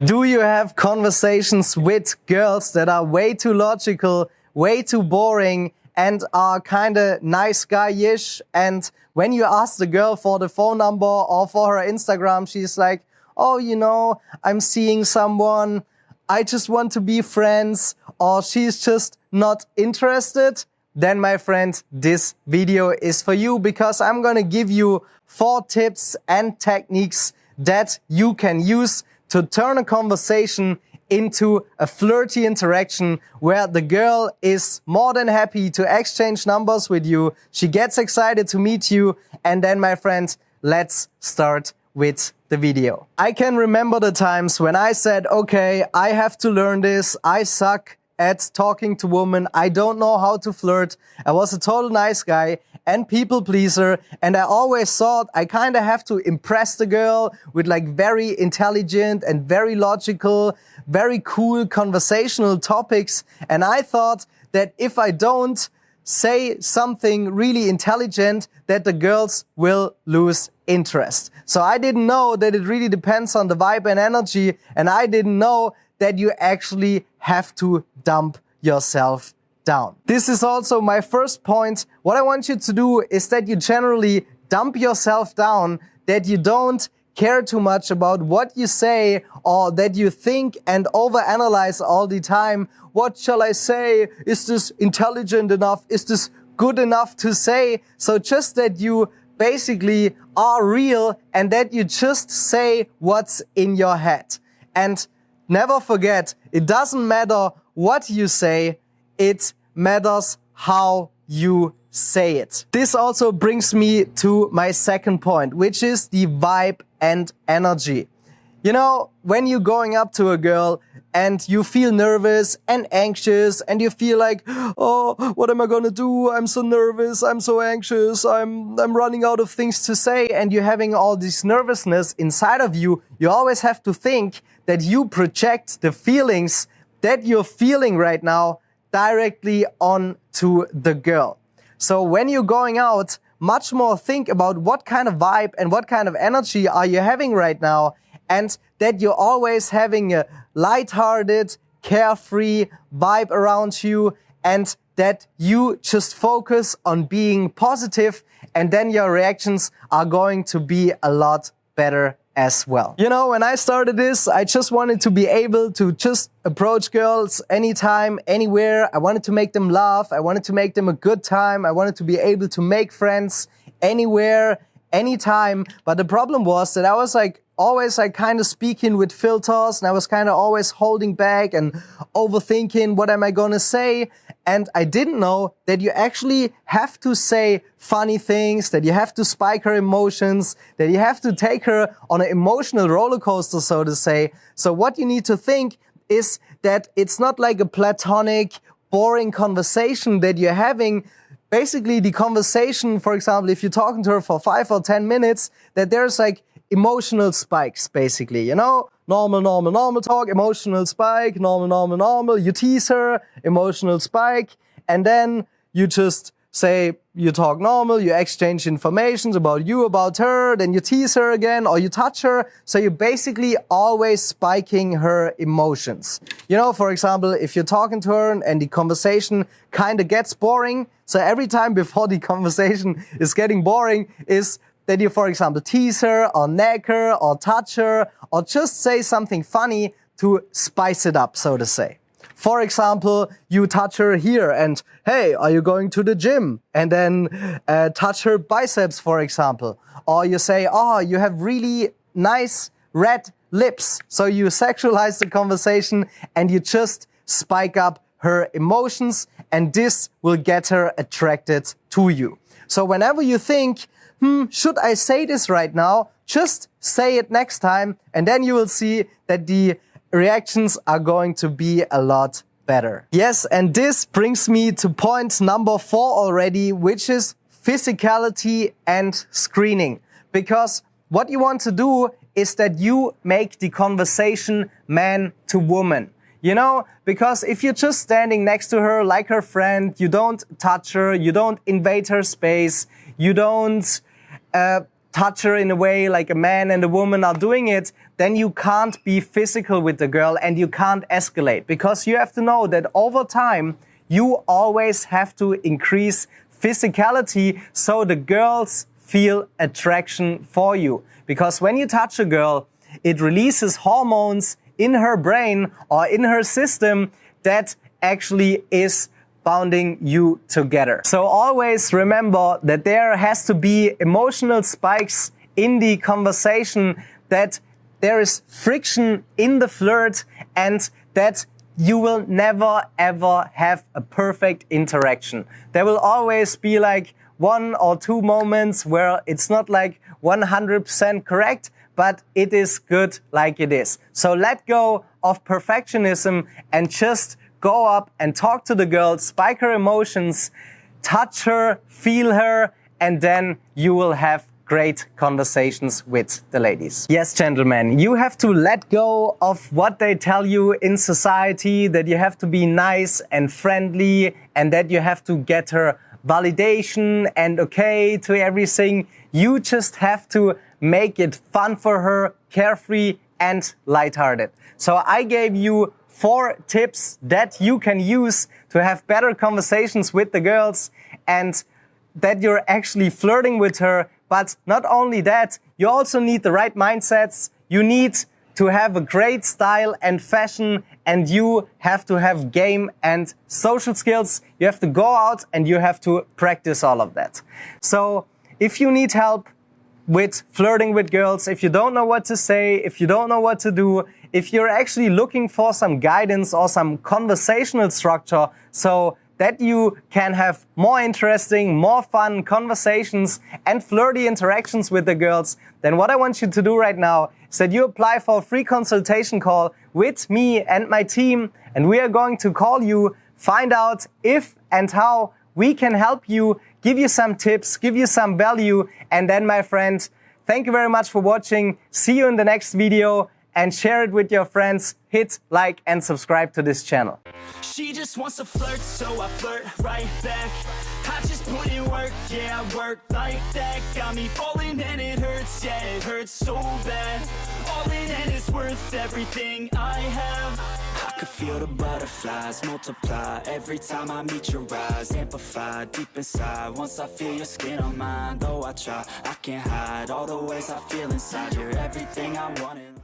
Do you have conversations with girls that are way too logical, way too boring, and are kinda nice guy-ish? And when you ask the girl for the phone number or for her Instagram, she's like, oh, I'm seeing someone, I just want to be friends, or she's just not interested? Then my friend, this video is for you, because I'm gonna give you 4 tips and techniques that you can use to turn a conversation into a flirty interaction where the girl is more than happy to exchange numbers with you. She gets excited to meet you. And then, my friend, let's start with the video. I can remember the times when I said, okay, I have to learn this. I suck at talking to women. I don't know how to flirt. I was a total nice guy and people pleaser, and I always thought I kind of have to impress the girl with like very intelligent and very logical, very cool conversational topics. And I thought that if I don't say something really intelligent, that the girls will lose interest. So I didn't know that it really depends on the vibe and energy, and I didn't know that you actually have to dump yourself down. This is also my first point. What I want you to do is that you generally dump yourself down, that you don't care too much about what you say, or that you think and overanalyze all the time. What shall I say? Is this intelligent enough? Is this good enough to say? So just that you basically are real and that you just say what's in your head. And never forget, it doesn't matter what you say, it matters how you say it. This also brings me to my second point, which is the vibe and energy. When you're going up to a girl and you feel nervous and anxious and you feel like, oh, what am I gonna do? I'm so nervous, I'm so anxious, I'm running out of things to say, and you're having all this nervousness inside of you, you always have to think that you project the feelings that you're feeling right now directly onto the girl. So when you're going out, much more think about what kind of vibe and what kind of energy are you having right now, and that you're always having a lighthearted, carefree vibe around you, and that you just focus on being positive, and then your reactions are going to be a lot better as well. When I started this, I just wanted to be able to just approach girls anytime, anywhere. I wanted to make them laugh. I wanted to make them a good time. I wanted to be able to make friends anywhere, anytime. But the problem was that I was always kind of speaking with filters, and I was kind of always holding back and overthinking what am I gonna say. And I didn't know that you actually have to say funny things, that you have to spike her emotions, that you have to take her on an emotional roller coaster, so to say. So what you need to think is that it's not like a platonic, boring conversation that you're having. Basically, the conversation, for example, if you're talking to her for 5 or 10 minutes, that there's like emotional spikes, basically, normal talk, emotional spike, normal, you tease her, emotional spike, and then you just say, you talk normal, you exchange information about you, about her, then you tease her again, or you touch her, so you're basically always spiking her emotions. For example, if you're talking to her and the conversation kind of gets boring, so every time before the conversation is getting boring is that you, for example, tease her, or nag her, or touch her, or just say something funny to spice it up, so to say. For example, you touch her here and, hey, are you going to the gym? And then touch her biceps, for example. Or you say, oh, you have really nice red lips. So you sexualize the conversation and you just spike up her emotions, and this will get her attracted to you. So whenever you think, should I say this right now? Just say it next time, and then you will see that the reactions are going to be a lot better. Yes, and this brings me to point number 4 already, which is physicality and screening. Because what you want to do is that you make the conversation man to woman. Because if you're just standing next to her like her friend, you don't touch her, you don't invade her space, you don't touch her in a way like a man and a woman are doing it, then you can't be physical with the girl and you can't escalate, because you have to know that over time you always have to increase physicality so the girls feel attraction for you. Because when you touch a girl, it releases hormones in her brain or in her system that actually is bounding you together. So always remember that there has to be emotional spikes in the conversation, that there is friction in the flirt, and that you will never ever have a perfect interaction. There will always be like 1 or 2 moments where it's not like 100% correct, but it is good like it is. So let go of perfectionism and just go up and talk to the girl, spike her emotions, touch her, feel her, and then you will have great conversations with the ladies. Yes, gentlemen, you have to let go of what they tell you in society, that you have to be nice and friendly and that you have to get her validation and okay to everything. You just have to make it fun for her, carefree and lighthearted. So I gave you 4 tips that you can use to have better conversations with the girls and that you're actually flirting with her. But not only that, you also need the right mindsets. You need to have a great style and fashion, and you have to have game and social skills. You have to go out and you have to practice all of that. So if you need help with flirting with girls, if you don't know what to say, if you don't know what to do, if you're actually looking for some guidance or some conversational structure so that you can have more interesting, more fun conversations and flirty interactions with the girls, then what I want you to do right now is that you apply for a free consultation call with me and my team, and we are going to call you, find out if and how we can help you, give you some tips, give you some value, and then, my friend, thank you very much for watching. See you in the next video, and share it with your friends. Hit like and subscribe to this channel. She just wants to flirt, so I flirt right back. I just put in work, yeah, I work like that. Got me falling and it hurts, yeah, it hurts so bad. All in and it's worth everything I have. I could feel the butterflies multiply every time I meet your eyes. Amplify deep inside once I feel your skin on mine. Though I try, I can't hide all the ways I feel inside. You're everything I wanted.